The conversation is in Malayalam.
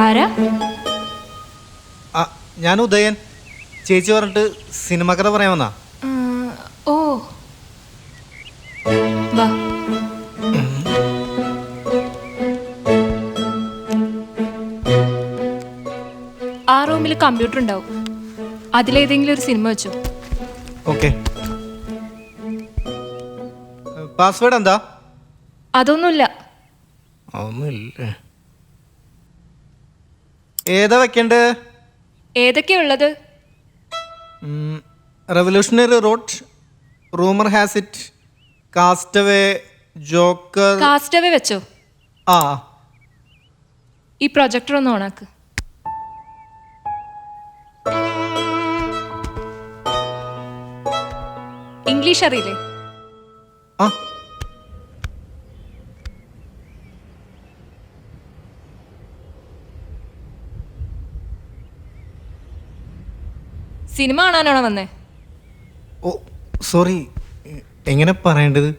ആരാ? ഞാൻ ഉദയൻ. ചേച്ചി പറഞ്ഞിട്ട് സിനിമ കഥ പറയാൻ വന്നാ. ഓ വാ. ആ റൂമിൽ കമ്പ്യൂട്ടർ ഉണ്ടാവും, അതിലേതെങ്കിലും ഒരു സിനിമ വെച്ചോ. ഓക്കെ. പാസ്വേഡ് എന്താ? അതൊന്നുമില്ല. ഒന്നുമില്ലേ? ഏതാ വെക്കണ്ടേ? ഏതൊക്കെയുള്ളത്? Revolutionary Road, Rumour Has It, Castaway, Joker. Castaway വെച്ചോ. ആ, ഈ പ്രൊജക്ടർ ഒന്ന് ഓണാക്ക്. ഇംഗ്ലീഷ് അറിയില്ലേ? ആ, സിനിമ കാണാനാണോ വന്നേ? ഓ സോറി, എങ്ങനെ പറയേണ്ടത്?